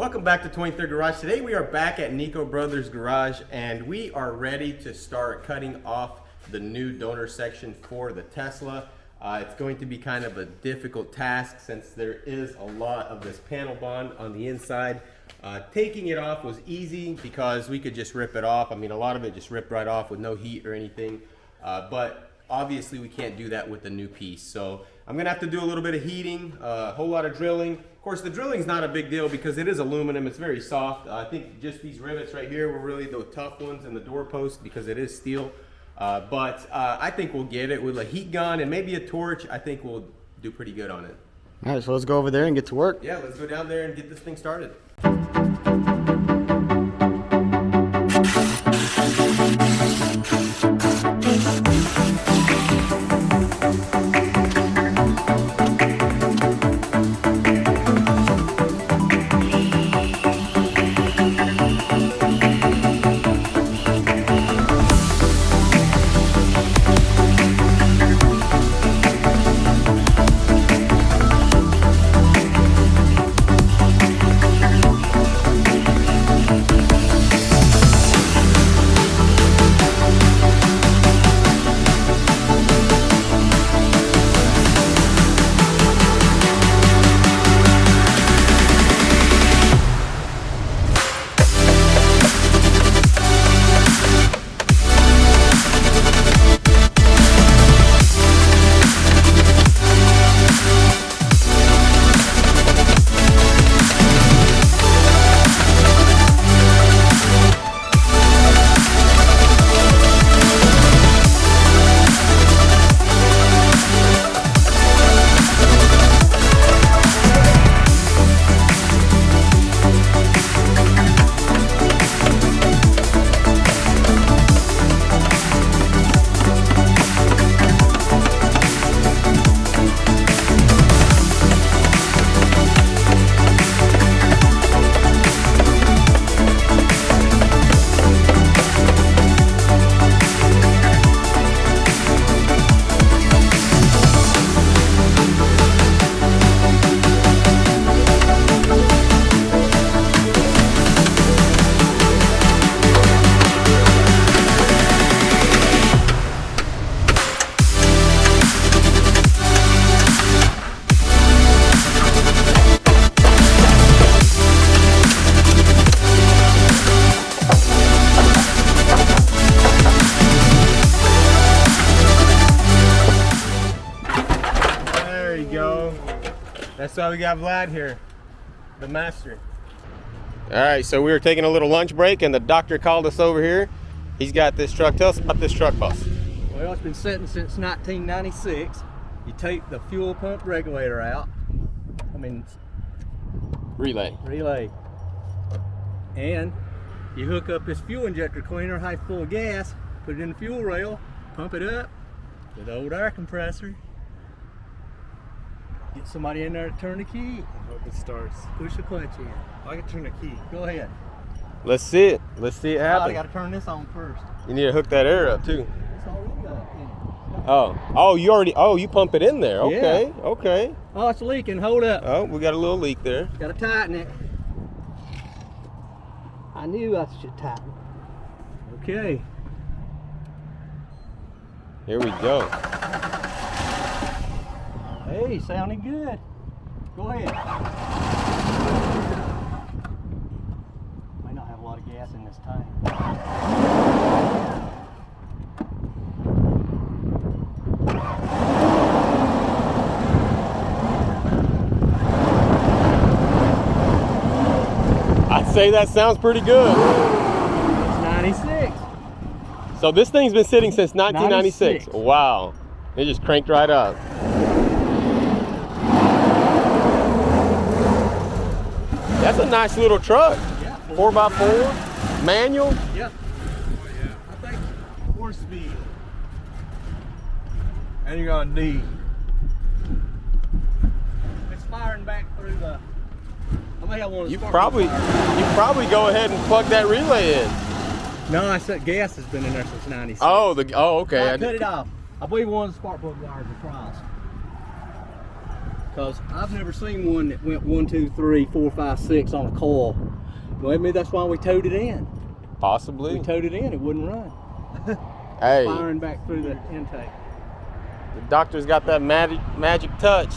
Welcome back to 23rd Garage. Today we are back at Niko Brothers Garage and we are ready to start cutting off the new donor section for the Tesla. It's going to be kind of a difficult task since there is a lot of this panel bond on the inside. Taking it off was easy because we could just rip it off. I mean, a lot of it just ripped right off with no heat or anything. But obviously we can't do that with the new piece. So I'm gonna have to do a little bit of heating, a whole lot of drilling. Of course, the drilling's not a big deal because it is aluminum. It's very soft. I think just these rivets right here were really the tough ones in the doorpost because it is steel. But I think we'll get it with a heat gun and maybe a torch. I think we'll do pretty good on it. All right, so let's go over there and get to work. Yeah, let's go down there and get this thing started. That's why we got Vlad here, the master. All right, so we were taking a little lunch break and the doctor called us over here. He's got this truck. Tell us about this truck, boss. Well, it's been sitting since 1996. You take the fuel pump regulator out. Relay. And you hook up this fuel injector cleaner, half full of gas, put it in the fuel rail, pump it up with the old air compressor. Get somebody in there to turn the key. I hope it starts. Push the clutch in. I can turn the key. Go ahead. Let's see it. Let's see it happen. I got to turn this on first. You need to hook that air up too. It's already got in it. You pump it in there. Okay, Yeah. okay. Oh, it's leaking. Hold up. Oh, we got a little leak there. Got to tighten it. I knew I should tighten it. Okay. Here we go. Hey, sounding good. Go ahead. Might not have a lot of gas in this tank. I'd say that sounds pretty good. It's 96. So this thing's been sitting since 1996. 96. Wow. It just cranked right up. That's a nice little truck. Yeah. 4x4, manual. Yep. I think 4-speed. And you're on D. It's firing back through the. I may have one of the You spark probably fires. go ahead and plug that relay in. No, I said gas has been in there since 96. Oh, okay. I cut it off. I believe one of the spark plug wires across. Because I've never seen one that went 1, 2, 3, 4, 5, 6 on a coil. Well, maybe that's why we towed it in. Possibly. We towed it in, it wouldn't run. Hey, Firing back through the intake. the doctor's got that magic touch.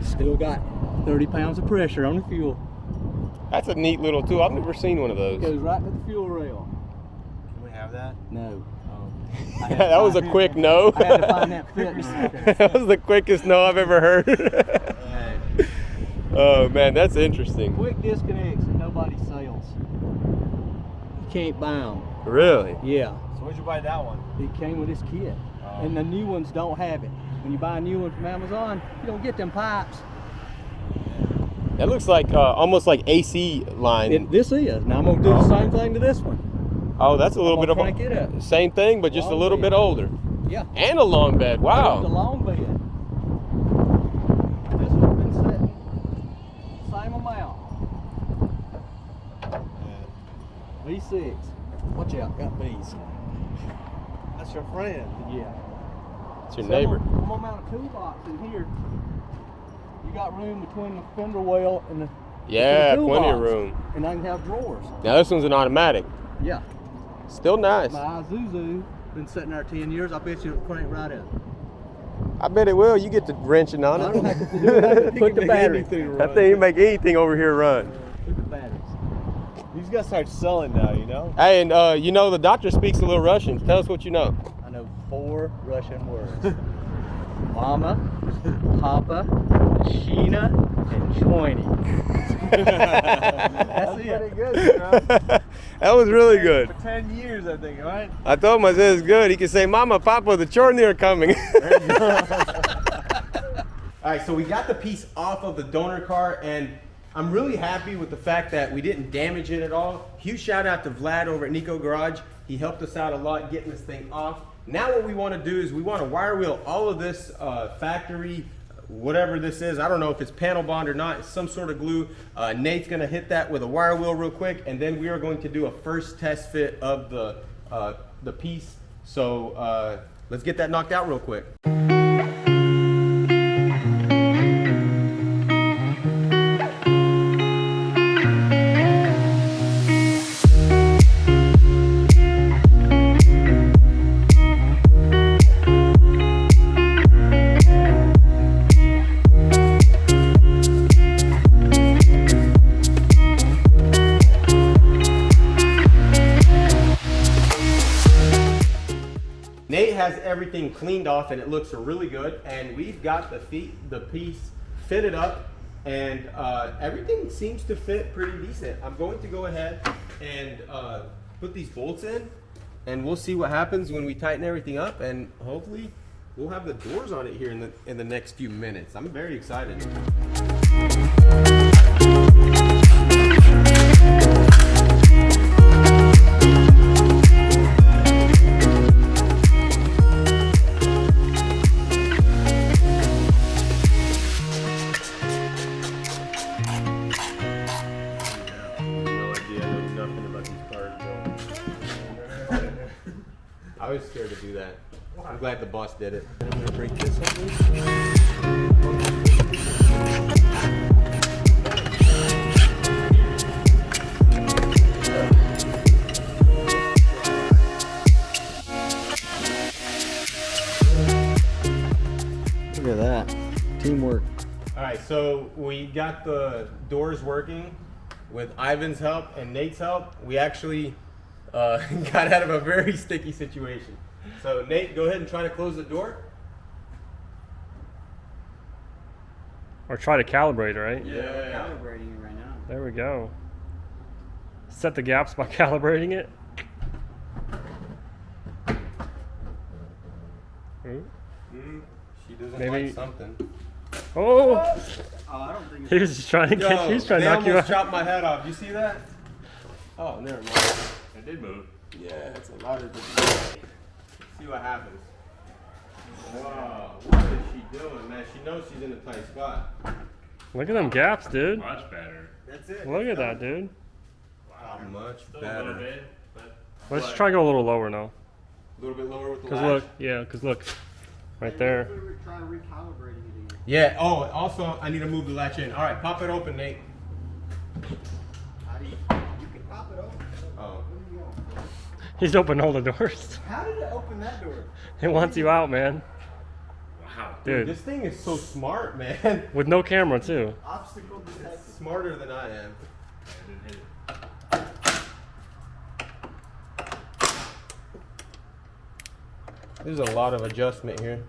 Still got 30 pounds of pressure on the fuel. That's a neat little tool. I've never seen one of those. Goes right to the fuel rail. Can we have that? No. That was a quick no. I had to find that fitness right there. That was the quickest no I've ever heard. Oh man, that's interesting. Quick disconnects that nobody sells. You can't buy them. Really? Yeah. So where'd you buy that one? It came with this kit. Oh. And the new ones don't have it. When you buy a new one from Amazon, you don't get them pipes. That looks like almost like AC line. This is. Now I'm going to do the same thing to this one. Oh, that's a little bit of crank it up. same thing, but just a Long little bed. bit older. Yeah. And a long bed. The Wow. long bed. This one's been sitting same amount. V6. Watch out, got bees. That's your friend. Yeah. It's your neighbor. I'm gonna mount a toolbox in here. You got room between the fender well and the Yeah, the plenty of toolbox. room. And I can have drawers. Now this one's an automatic. Yeah. Still nice. My Isuzu been sitting there 10 years. I bet you it'll crank right up. I bet it will. You get to wrenching on I don't it. have to do it. I can put the battery. That thing can make anything over here run. Put the batteries. You just gotta start selling now, you know? Hey, and you know the doctor speaks a little Russian. Tell us what you know. I know 4 Russian words. Mama, Papa, Sheena, and Choini. That's Pretty it. good, bro. That was really good. For 10 years, I think, right? I told him, I said it's good. He can say, Mama, Papa, the chorney are coming. All right, so we got the piece off of the donor car, and I'm really happy with the fact that we didn't damage it at all. Huge shout out to Vlad over at Niko Garage. He helped us out a lot getting this thing off. Now what we want to do is we want to wire wheel all of this factory, whatever this is. I don't know if it's panel bond or not. It's some sort of glue. Nate's going to hit that with a wire wheel real quick, and then we are going to do a first test fit of the piece. So let's get that knocked out real quick. Nate has everything cleaned off and it looks really good, and we've got the piece fitted up, and everything seems to fit pretty decent. I'm going to go ahead and put these bolts in, and we'll see what happens when we tighten everything up, and hopefully we'll have the doors on it here in the next few minutes. I'm very excited. I was scared to do that. I'm glad the boss did it. I'm gonna break this up. Look at that. Teamwork. All right, so we got the doors working with Ivan's help and Nate's help. We actually got out of a very sticky situation. So Nate, go ahead and try to close the door. Or try to calibrate, right? Yeah. Calibrating it right now. There we go. Set the gaps by calibrating it. Ooh. She doesn't Maybe- like something. Oh! Oh, I don't think He was just trying to Yo, get. He's trying they to knock you almost out. chopped my head off. You see that? Oh, never mind. It did move. Yeah, it's a lot of different. See what happens. Wow, what is she doing, man? She knows she's in a tight spot. Look at them gaps, dude. Much better. That's it. Look at that, dude. Wow, much Still a little better. bit, but Let's just try to go a little lower now. A little bit lower with the Cause latch. look, yeah, cause look, right there. Try recalibrating it again. Yeah, oh, also, I need to move the latch in. All right, pop it open, Nate. How do you can pop it open. Oh. He's opened all the doors. How did it open that door? It wants you out, man. Wow. Dude. This thing is so smart, man. With no camera, too. Obstacle detected. Smarter than I am. There's a lot of adjustment here.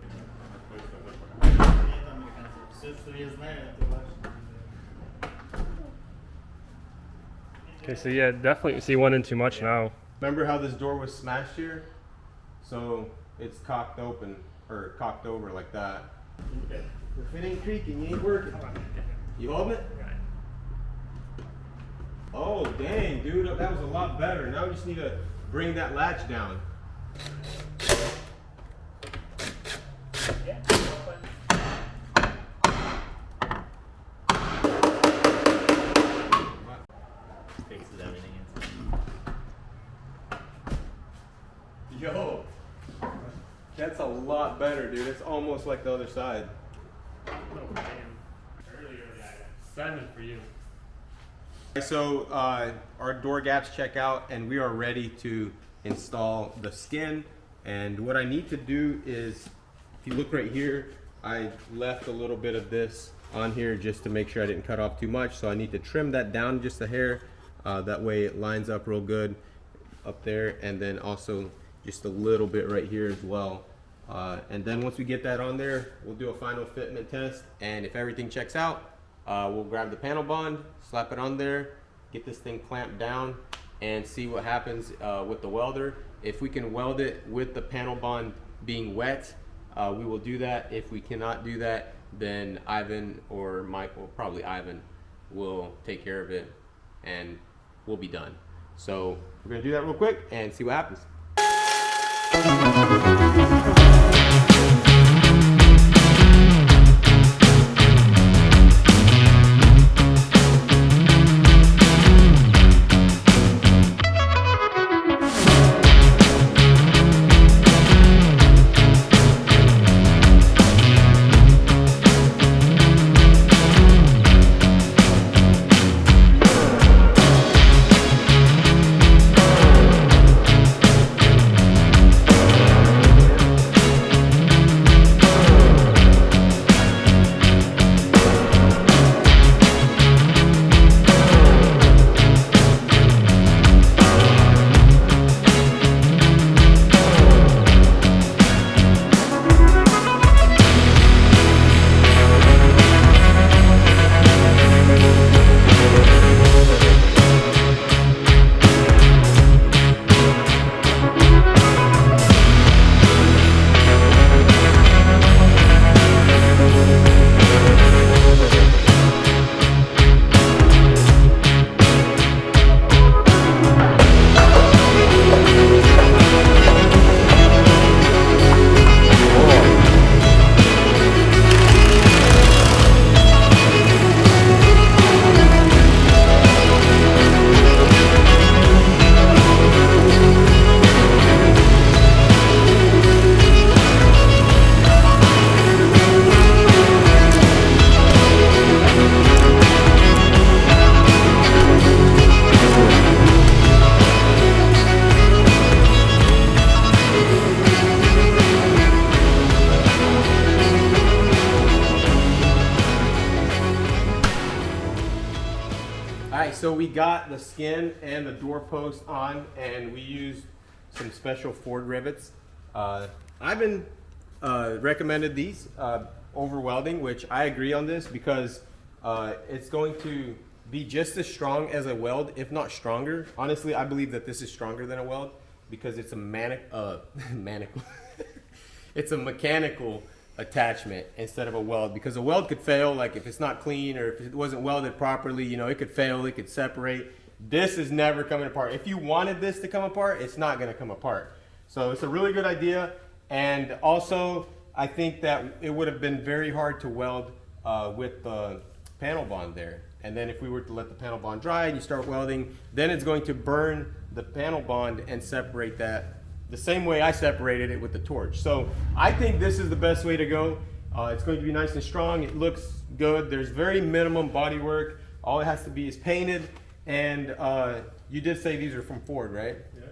Okay, so yeah, definitely. So you went in too much now. Remember how this door was smashed here? So it's cocked open, or cocked over like that. If it ain't creaking, you ain't working. You holding it? Oh, dang, dude, that was a lot better. Now we just need to bring that latch down. Fixes everything. Yo, that's a lot better, dude. It's almost like the other side. Oh, damn. Earlier, Simon for you. So our door gaps check out and we are ready to install the skin. And what I need to do is, if you look right here, I left a little bit of this on here just to make sure I didn't cut off too much. So I need to trim that down just a hair. That way it lines up real good up there. And then also just a little bit right here as well. And then once we get that on there, we'll do a final fitment test. And if everything checks out, we'll grab the panel bond, slap it on there, get this thing clamped down, and see what happens with the welder. If we can weld it with the panel bond being wet, we will do that. If we cannot do that, then Ivan or Michael, probably Ivan, will take care of it and we'll be done. So we're gonna do that real quick and see what happens. So we got the skin and the doorpost on, and we used some special Ford rivets. Ivan recommended these over welding, which I agree on this because it's going to be just as strong as a weld, if not stronger. Honestly, I believe that this is stronger than a weld because it's a it's a mechanical attachment instead of a weld, because a weld could fail, like if it's not clean or if it wasn't welded properly, you know, it could fail, it could separate. This is never coming apart. If you wanted this to come apart, it's not going to come apart. So it's a really good idea. And also, I think that it would have been very hard to weld with the panel bond there. And then if we were to let the panel bond dry and you start welding, then it's going to burn the panel bond and separate that the same way I separated it with the torch. So I think this is the best way to go. It's going to be nice and strong. It looks good. There's very minimum body work. All it has to be is painted. And you did say these are from Ford, right? Yeah.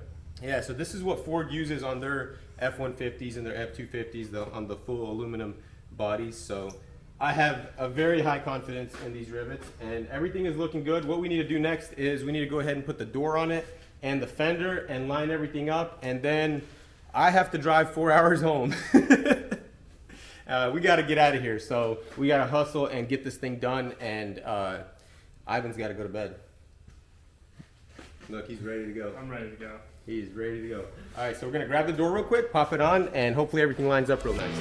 Yeah, so this is what Ford uses on their F-150s and their F-250s on the full aluminum bodies. So I have a very high confidence in these rivets, and everything is looking good. What we need to do next is we need to go ahead and put the door on it and the fender and line everything up, and then I have to drive 4 hours home. We got to get out of here, so we got to hustle and get this thing done, and Ivan's got to go to bed. Look, he's ready to go. I'm ready to go. He's ready to go. All right, so we're gonna grab the door real quick, pop it on, and hopefully everything lines up real nice.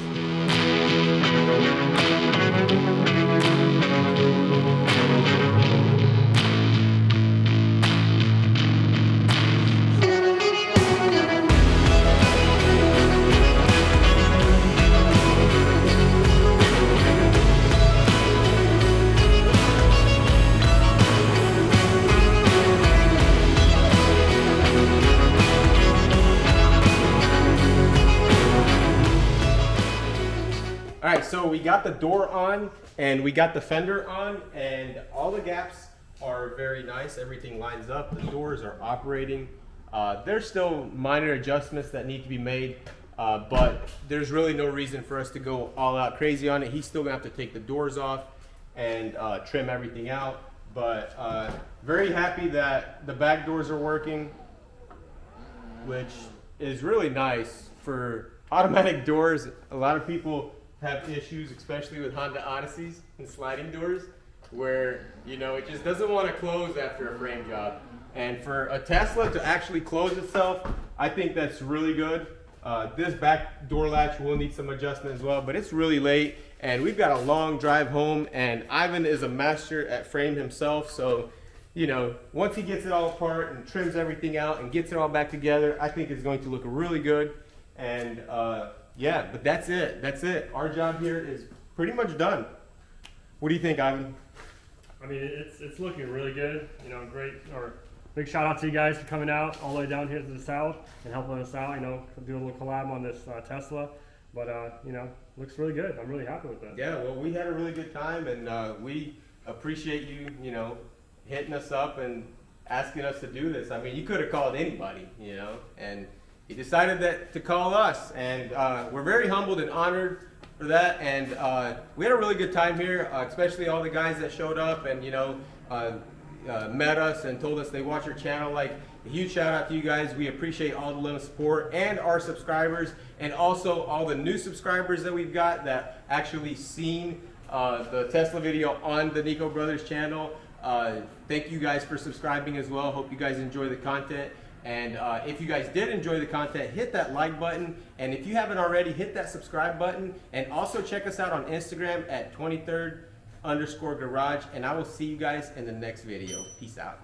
All right, so we got the door on and we got the fender on, and all the gaps are very nice. Everything lines up. The doors are operating. There's still minor adjustments that need to be made, but there's really no reason for us to go all out crazy on it. He's still gonna have to take the doors off and trim everything out. But very happy that the back doors are working, which is really nice for automatic doors. A lot of people have issues, especially with Honda Odysseys and sliding doors, where, you know, it just doesn't want to close after a frame job. And for a Tesla to actually close itself, I think that's really good. This back door latch will need some adjustment as well, but it's really late and we've got a long drive home, and Ivan is a master at frame himself. So, you know, once he gets it all apart and trims everything out and gets it all back together, I think it's going to look really good. And yeah, but that's it. That's it. Our job here is pretty much done. What do you think, Ivan? I mean, it's looking really good. You know, great. Or big shout out to you guys for coming out all the way down here to the south and helping us out. You know, do a little collab on this Tesla. But you know, looks really good. I'm really happy with that. Yeah, well, we had a really good time, and we appreciate you, you know, hitting us up and asking us to do this. I mean, you could have called anybody, you know, and he decided to call us, and we're very humbled and honored for that. And we had a really good time here, especially all the guys that showed up and, you know, met us and told us they watch our channel. Like, a huge shout out to you guys. We appreciate all the love and support, and our subscribers, and also all the new subscribers that we've got that actually seen the Tesla video on the Niko Brothers channel. Thank you guys for subscribing as well. Hope you guys enjoy the content. And if you guys did enjoy the content, hit that like button. And if you haven't already, hit that subscribe button. And also check us out on Instagram at 23rd_garage. And I will see you guys in the next video. Peace out.